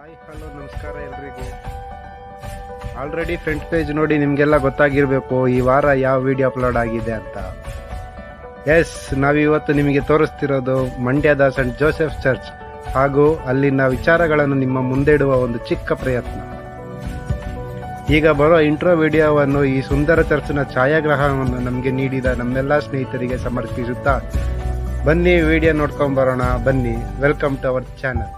Hi hello ನಮಸ್ಕಾರ ಎಲ್ರಿಗೂ. Already front page ನೋಡಿ ನಿಮಗೆಲ್ಲ ಗೊತ್ತಾಗಿರಬೇಕು ಈ ವಾರ ಯಾವ ವಿಡಿಯೋ ಅಪ್ಲೋಡ್ ಆಗಿದೆ ಅಂತ. ಎಸ್, ನಾವಿವತ್ತು ನಿಮಗೆ ತೋರಿಸ್ತಿರೋದು ಮಂಡ್ಯದ ಸೆಂಟ್ ಜೋಸೆಫ್ ಚರ್ಚ್ ಹಾಗೂ ಅಲ್ಲಿನ ವಿಚಾರಗಳನ್ನು ನಿಮ್ಮ ಮುಂದೆ ಇಡುವ ಒಂದು ಚಿಕ್ಕ ಪ್ರಯತ್ನ. ಈಗ ಬರೋ ಇಂಟ್ರೋ ವಿಡಿಯೋವನ್ನು ಈ ಸುಂದರ ಚರ್ಚ್ನ ಛಾಯಾಗ್ರಹವನ್ನು ನಮಗೆ ನೀಡಿದ ನಮ್ಮೆಲ್ಲ ಸ್ನೇಹಿತರಿಗೆ ಸಮರ್ಪಿಸುತ್ತಾ ಬನ್ನಿ ವಿಡಿಯೋ ನೋಡ್ಕೊಂಡ್ ಬರೋಣ. ಬನ್ನಿ, ವೆಲ್ಕಮ್ ಟು ಅವರ್ ಚಾನಲ್.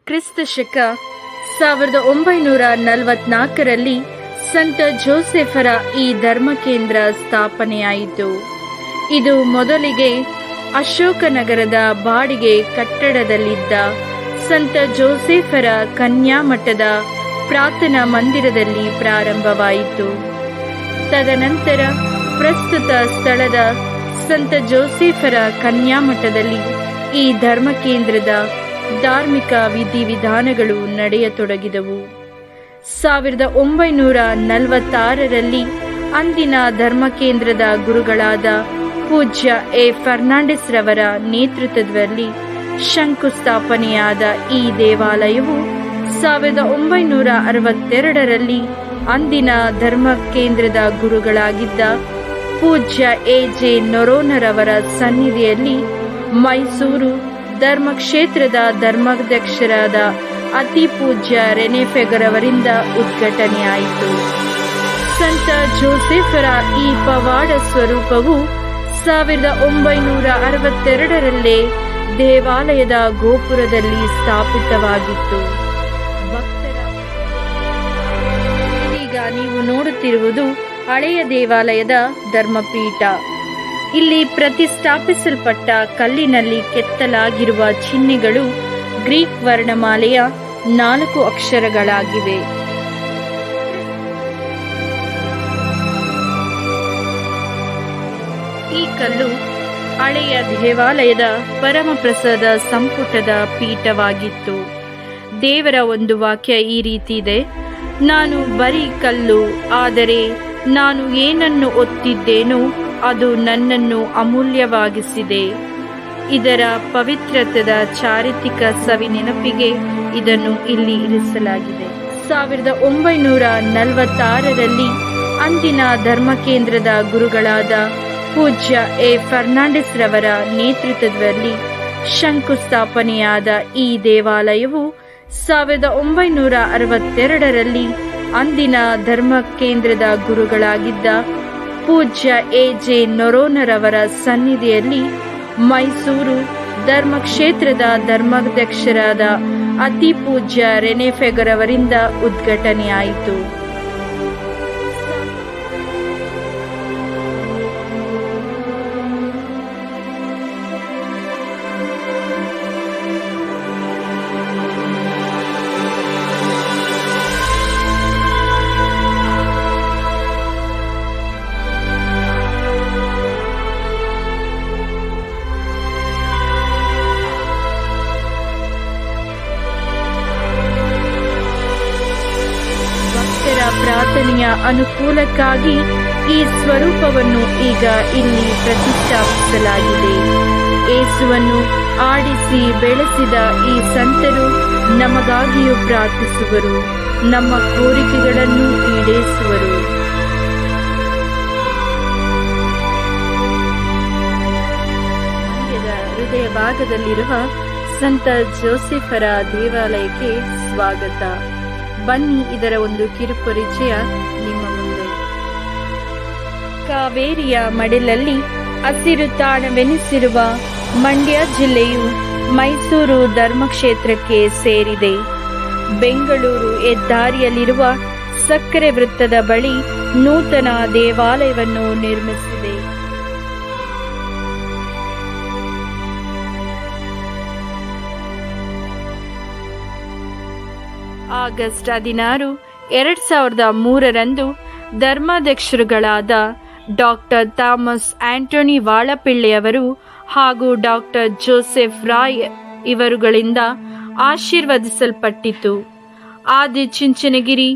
ಕ್ರಿಸ್ತ ಶಕ 1944ರಲ್ಲಿ ಸಂತ ಜೋಸೆಫರ ಈ ಧರ್ಮಕೇಂದ್ರ ಸ್ಥಾಪನೆಯಾಯಿತು. ಇದು ಮೊದಲಿಗೆ ಅಶೋಕನಗರದ ಬಾಡಿಗೆ ಕಟ್ಟಡದಲ್ಲಿದ್ದ ಸಂತ ಜೋಸೆಫರ ಕನ್ಯಾಮಠದ ಪ್ರಾರ್ಥನಾ ಮಂದಿರದಲ್ಲಿ ಪ್ರಾರಂಭವಾಯಿತು. ತದನಂತರ ಪ್ರಸ್ತುತ ಸ್ಥಳದ ಸಂತ ಜೋಸೆಫರ ಕನ್ಯಾಮಠದಲ್ಲಿ ಈ ಧರ್ಮಕೇಂದ್ರದ ಧಾರ್ಮಿಕ ವಿಧಿವಿಧಾನಗಳು ನಡೆಯತೊಡಗಿದವು. 1946ರಲ್ಲಿ ಅಂದಿನ ಧರ್ಮಕೇಂದ್ರದ ಗುರುಗಳಾದ ಪೂಜ್ಯ ಎ ಫರ್ನಾಂಡಿಸ್ ರವರ ನೇತೃತ್ವದಲ್ಲಿ ಶಂಕುಸ್ಥಾಪನೆಯಾದ ಈ ದೇವಾಲಯವು 1962ರಲ್ಲಿ ಅಂದಿನ ಧರ್ಮಕೇಂದ್ರದ ಗುರುಗಳಾಗಿದ್ದ ಪೂಜ್ಯ ಎ ಜೆ ನೊರೋನರವರ ಸನ್ನಿಧಿಯಲ್ಲಿ ಮೈಸೂರು ಧರ್ಮಕ್ಷೇತ್ರದ ಧರ್ಮಾಧ್ಯಕ್ಷರಾದ ಅತಿ ಪೂಜ್ಯ ರೆನೆ ಫೆಗರವರಿಂದ ಉದ್ಘಾಟನೆಯಾಯಿತು. ಸಂತ ಜೋಸೆಫರ ಈ ಪವಾಡ ಸ್ವರೂಪವು 1962ರಲ್ಲೇ ದೇವಾಲಯದ ಗೋಪುರದಲ್ಲಿ ಸ್ಥಾಪಿತವಾಗಿತ್ತು. ಇದೀಗ ನೀವು ನೋಡುತ್ತಿರುವುದು ಹಳೆಯ ದೇವಾಲಯದ ಧರ್ಮಪೀಠ. ಇಲ್ಲಿ ಪ್ರತಿಷ್ಠಾಪಿಸಲ್ಪಟ್ಟ ಕಲ್ಲಿನಲ್ಲಿ ಕೆತ್ತಲಾಗಿರುವ ಚಿಹ್ನೆಗಳು ಗ್ರೀಕ್ ವರ್ಣಮಾಲೆಯ 4 ಅಕ್ಷರಗಳಾಗಿವೆ. ಈ ಕಲ್ಲು ಹಳೆಯ ದೇವಾಲಯದ ಪರಮಪ್ರಸಾದ ಸಂಪುಟದ ಪೀಠವಾಗಿತ್ತು. ದೇವರ ಒಂದು ವಾಕ್ಯ ಈ ರೀತಿ ಇದೆ: ನಾನು ಬರೀ ಕಲ್ಲು, ಆದರೆ ನಾನು ಏನನ್ನು ಒತ್ತಿದ್ದೇನೋ ಅದು ನನ್ನನ್ನು ಅಮೂಲ್ಯವಾಗಿಸಿದೆ. ಇದರ ಪವಿತ್ರತೆಯ ಚಾರಿತ್ರಿಕ ಸವಿ ನೆನಪಿಗೆ ಇದನ್ನು ಇಲ್ಲಿ ಇರಿಸಲಾಗಿದೆ. 1946ರಲ್ಲಿ ಅಂದಿನ ಧರ್ಮಕೇಂದ್ರದ ಗುರುಗಳಾದ ಪೂಜ್ಯ ಎ ಫರ್ನಾಂಡಿಸ್ ರವರ ನೇತೃತ್ವದಲ್ಲಿ ಶಂಕುಸ್ಥಾಪನೆಯಾದ ಈ ದೇವಾಲಯವು 1962ರಲ್ಲಿ ಅಂದಿನ ಧರ್ಮಕೇಂದ್ರದ ಗುರುಗಳಾಗಿದ್ದ ಪೂಜ್ಯ ಎ ಜೆ ನೊರೋನರವರ ಸನ್ನಿಧಿಯಲ್ಲಿ ಮೈಸೂರು ಧರ್ಮಕ್ಷೇತ್ರದ ಧರ್ಮಾಧ್ಯಕ್ಷರಾದ ಅತಿ ಪೂಜ್ಯ ರೆನೆ ಫೆಗರವರಿಂದ ಉದ್ಘಾಟನೆಯಾಯಿತು. ಪ್ರಾರ್ಥನೆಯ ಅನುಕೂಲಕ್ಕಾಗಿ ಈ ಸ್ವರೂಪವನ್ನು ಈಗ ಇಲ್ಲಿ ಪ್ರತಿಷ್ಠಾಪಿಸಲಾಗಿದೆ. ಯೇಸುವನ್ನು ಆಡಿಸಿ ಬೆಳೆಸಿದ ಈ ಸಂತರು ನಮಗಾಗಿಯೂ ಪ್ರಾರ್ಥಿಸುವರು, ನಮ್ಮ ಕೋರಿಕೆಗಳನ್ನು ಈಡೇರಿಸುವರು. ಹೃದಯ ಭಾಗದಲ್ಲಿರುವ ಸಂತ ಜೋಸೆಫರ ದೇವಾಲಯಕ್ಕೆ ಸ್ವಾಗತ. ಬನ್ನಿ, ಇದರ ಒಂದು ಕಿರುಪರಿಚಯ ನಿಮ್ಮ ಮುಂದೆ. ಕಾವೇರಿಯ ಮಡಿಲಲ್ಲಿ ಹಸಿರು ತಾಣವೆನಿಸಿರುವ ಮಂಡ್ಯ ಜಿಲ್ಲೆಯು ಮೈಸೂರು ಧರ್ಮಕ್ಷೇತ್ರಕ್ಕೆ ಸೇರಿದೆ. ಬೆಂಗಳೂರು ಹೆದ್ದಾರಿಯಲ್ಲಿರುವ ಸಕ್ಕರೆ ವೃತ್ತದ ಬಳಿ ನೂತನ ದೇವಾಲಯವನ್ನು ನಿರ್ಮಿಸಿದೆ. ಆಗಸ್ಟ್ 16, 2003 ಧರ್ಮಾಧ್ಯಕ್ಷರುಗಳಾದ ಡಾಕ್ಟರ್ ಥಾಮಸ್ ಆಂಟೋನಿ ವಾಳಪಿಳ್ಳೆಯವರು ಹಾಗೂ ಡಾಕ್ಟರ್ ಜೋಸೆಫ್ ರಾಯ್ ಇವರುಗಳಿಂದ ಆಶೀರ್ವದಿಸಲ್ಪಟ್ಟಿತು. ಆದಿಚುಂಚನಗಿರಿ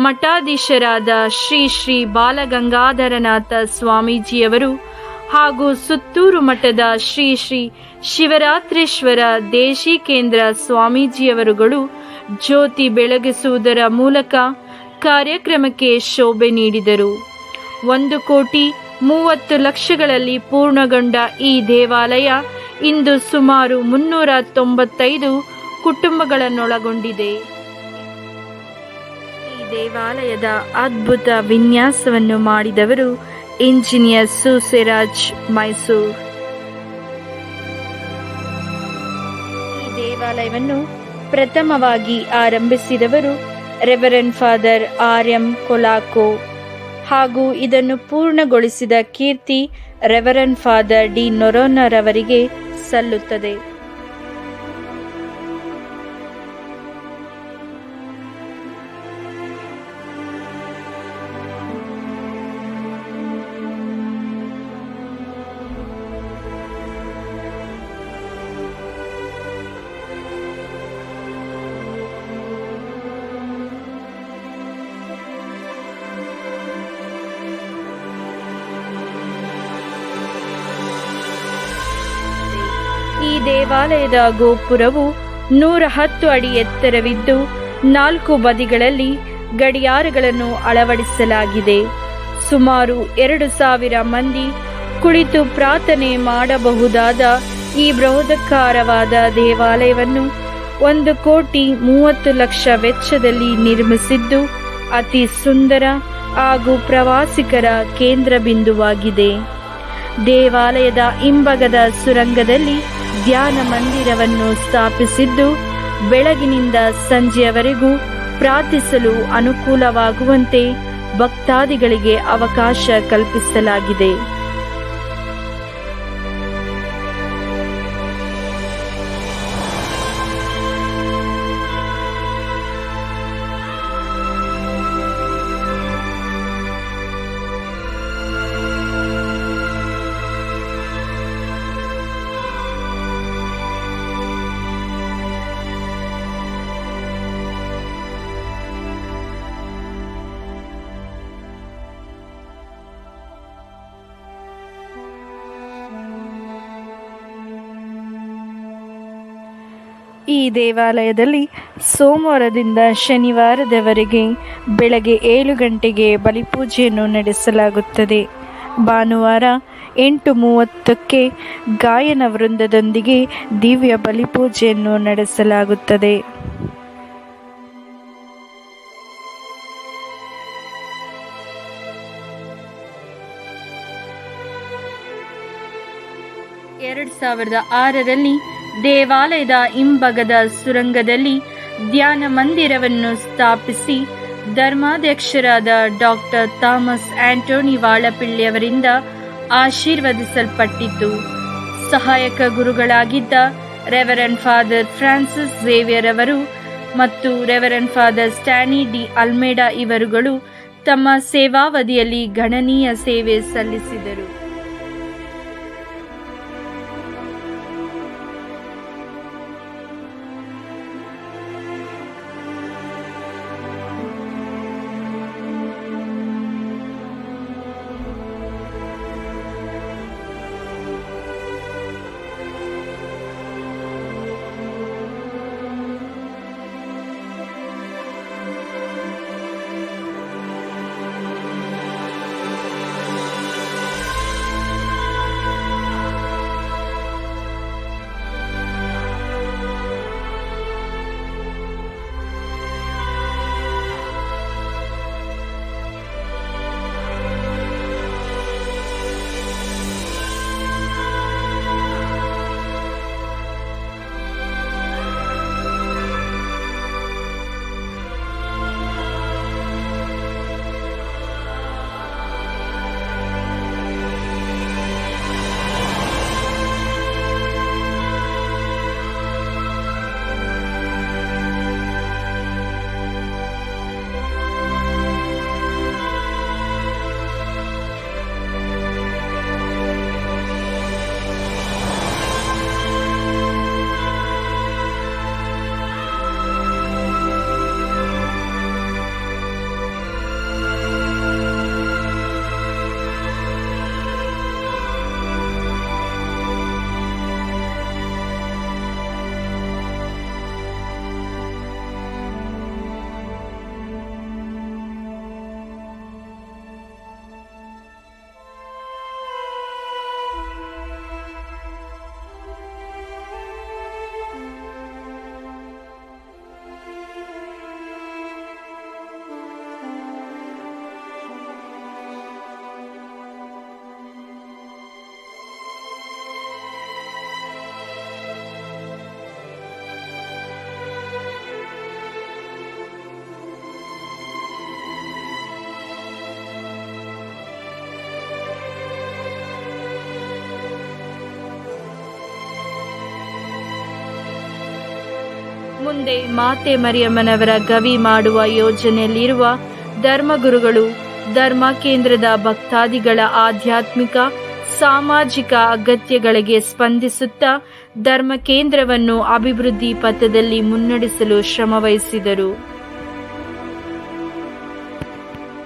ಮಠಾಧೀಶರಾದ ಶ್ರೀ ಶ್ರೀ ಬಾಲಗಂಗಾಧರನಾಥ ಸ್ವಾಮೀಜಿಯವರು ಹಾಗೂ ಸುತ್ತೂರು ಮಠದ ಶ್ರೀ ಶ್ರೀ ಶಿವರಾತ್ರೀಶ್ವರ ದೇಶಿಕೇಂದ್ರ ಸ್ವಾಮೀಜಿಯವರುಗಳು ಜ್ಯೋತಿ ಬೆಳಗಿಸುವುದರ ಮೂಲಕ ಕಾರ್ಯಕ್ರಮಕ್ಕೆ ಶೋಭೆ ನೀಡಿದರು. 1,30,00,000ಗಳಲ್ಲಿ ಪೂರ್ಣಗೊಂಡ ಈ ದೇವಾಲಯ ಇಂದು ಸುಮಾರು 395 ಕುಟುಂಬಗಳನ್ನೊಳಗೊಂಡಿದೆ. ಈ ದೇವಾಲಯದ ಅದ್ಭುತ ವಿನ್ಯಾಸವನ್ನು ಮಾಡಿದವರು ಇಂಜಿನಿಯರ್ ಸುಸೇರಾಜ್ ಮೈಸೂರು. ಈ ದೇವಾಲಯವನ್ನು ಪ್ರಥಮವಾಗಿ ಆರಂಭಿಸಿದವರು ರೆವರೆಂಡ್ ಫಾದರ್ R.M. ಕೊಲಾಕೋ ಹಾಗೂ ಇದನ್ನು ಪೂರ್ಣಗೊಳಿಸಿದ ಕೀರ್ತಿ ರೆವರೆಂಡ್ ಫಾದರ್ ಡಿ ನೊರೊನರವರಿಗೆ ಸಲ್ಲುತ್ತದೆ. ಈ ದೇವಾಲಯದ ಗೋಪುರವು 110 ಅಡಿ ಎತ್ತರವಿದ್ದು 4 ಬದಿಗಳಲ್ಲಿ ಗಡಿಯಾರಗಳನ್ನು ಅಳವಡಿಸಲಾಗಿದೆ. ಸುಮಾರು 2,000 ಮಂದಿ ಕುಳಿತು ಪ್ರಾರ್ಥನೆ ಮಾಡಬಹುದಾದ ಈ ಬೃಹದಾಕಾರವಾದ ದೇವಾಲಯವನ್ನು 1,30,00,000 ವೆಚ್ಚದಲ್ಲಿ ನಿರ್ಮಿಸಿದ್ದು ಅತಿ ಸುಂದರ ಹಾಗೂ ಪ್ರವಾಸಿಗರ ಕೇಂದ್ರ ಬಿಂದುವಾಗಿದೆ. ದೇವಾಲಯದ ಹಿಂಭಾಗದ ಸುರಂಗದಲ್ಲಿ ಧ್ಯಾನ ಮಂದಿರವನ್ನು ಸ್ಥಾಪಿಸಿದ್ದು ಬೆಳಗಿನಿಂದ ಸಂಜೆಯವರೆಗೂ ಪ್ರಾರ್ಥಿಸಲು ಅನುಕೂಲವಾಗುವಂತೆ ಭಕ್ತಾದಿಗಳಿಗೆ ಅವಕಾಶ ಕಲ್ಪಿಸಲಾಗಿದೆ. ಈ ದೇವಾಲಯದಲ್ಲಿ ಸೋಮವಾರದಿಂದ ಶನಿವಾರದವರೆಗೆ ಬೆಳಗ್ಗೆ 7 ಗಂಟೆಗೆ ಬಲಿಪೂಜೆಯನ್ನು ನಡೆಸಲಾಗುತ್ತದೆ. ಭಾನುವಾರ 8:30ಕ್ಕೆ ಗಾಯನ ವೃಂದದೊಂದಿಗೆ ದಿವ್ಯ ಬಲಿಪೂಜೆಯನ್ನು ನಡೆಸಲಾಗುತ್ತದೆ. ಎರಡು 2006ರಲ್ಲಿ ದೇವಾಲಯದ ಹಿಂಭಾಗದ ಸುರಂಗದಲ್ಲಿ ಧ್ಯಾನ ಮಂದಿರವನ್ನು ಸ್ಥಾಪಿಸಿ ಧರ್ಮಾಧ್ಯಕ್ಷರಾದ ಡಾಕ್ಟರ್ ಥಾಮಸ್ ಆಂಟೋನಿ ವಾಳಪಿಳ್ಳೆಯವರಿಂದ ಆಶೀರ್ವದಿಸಲ್ಪಟ್ಟಿತು. ಸಹಾಯಕ ಗುರುಗಳಾಗಿದ್ದ ರೆವರೆಂಡ್ ಫಾದರ್ ಫ್ರಾನ್ಸಿಸ್ ಝೇವಿಯರ್ ಅವರು ಮತ್ತು reverend father Stany D Almeida ಇವರುಗಳು ತಮ್ಮ ಸೇವಾವಧಿಯಲ್ಲಿ ಗಣನೀಯ ಸೇವೆ ಸಲ್ಲಿಸಿದರು. ಮುಂದೆ ಮಾತೆ ಮರಿಯಮ್ಮನವರ ಗವಿ ಮಾಡುವ ಯೋಜನೆಯಲ್ಲಿರುವ ಧರ್ಮಗುರುಗಳು ಧರ್ಮ ಕೇಂದ್ರದ ಭಕ್ತಾದಿಗಳ ಆಧ್ಯಾತ್ಮಿಕ ಸಾಮಾಜಿಕ ಅಗತ್ಯಗಳಿಗೆ ಸ್ಪಂದಿಸುತ್ತಾ ಧರ್ಮ ಕೇಂದ್ರವನ್ನು ಅಭಿವೃದ್ಧಿ ಪಥದಲ್ಲಿ ಮುನ್ನಡೆಸಲು ಶ್ರಮವಹಿಸಿದರು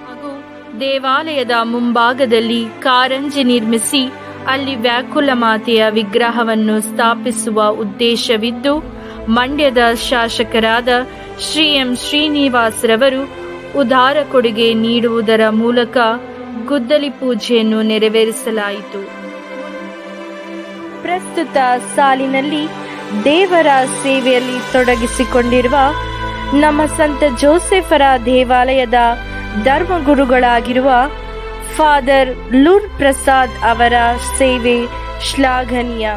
ಹಾಗೂ ದೇವಾಲಯದ ಮುಂಭಾಗದಲ್ಲಿ ಕಾರಂಜಿ ನಿರ್ಮಿಸಿ ಅಲ್ಲಿ ವ್ಯಾಕುಲ ಮಾತೆಯ ವಿಗ್ರಹವನ್ನು ಸ್ಥಾಪಿಸುವ ಉದ್ದೇಶವಿದ್ದು ಮಂಡ್ಯದ ಶಾಸಕರಾದ ಶ್ರೀ ಎಂ ಶ್ರೀನಿವಾಸರವರು ಉದಾರ ಕೊಡುಗೆ ನೀಡುವುದರ ಮೂಲಕ ಗುದ್ದಲಿ ಪೂಜೆಯನ್ನು ನೆರವೇರಿಸಲಾಯಿತು. ಪ್ರಸ್ತುತ ಸಾಲಿನಲ್ಲಿ ದೇವರ ಸೇವೆಯಲ್ಲಿ ತೊಡಗಿಸಿಕೊಂಡಿರುವ ನಮ್ಮ ಸಂತ ಜೋಸೆಫರ ದೇವಾಲಯದ ಧರ್ಮಗುರುಗಳಾಗಿರುವ ಫಾದರ್ ಲೂರ್ ಪ್ರಸಾದ್ ಅವರ ಸೇವೆ ಶ್ಲಾಘನೀಯ.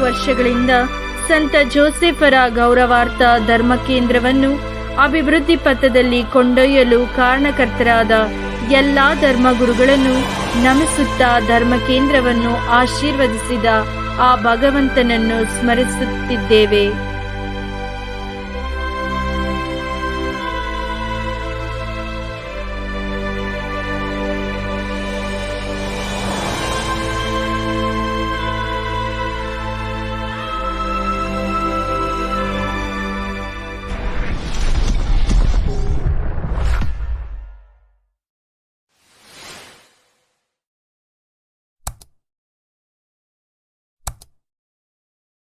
ವರ್ಷಗಳಿಂದ ಸಂತ ಜೋಸೆಫರ ಗೌರವಾರ್ಥ ಧರ್ಮ ಕೇಂದ್ರವನ್ನು ಅಭಿವೃದ್ಧಿ ಪಥದಲ್ಲಿ ಕೊಂಡೊಯ್ಯಲು ಕಾರಣಕರ್ತರಾದ ಎಲ್ಲಾ ಧರ್ಮಗುರುಗಳನ್ನು ನಮಿಸುತ್ತಾ ಧರ್ಮ ಕೇಂದ್ರವನ್ನು ಆಶೀರ್ವದಿಸಿದ ಆ ಭಗವಂತನನ್ನು ಸ್ಮರಿಸುತ್ತಿದ್ದೇವೆ.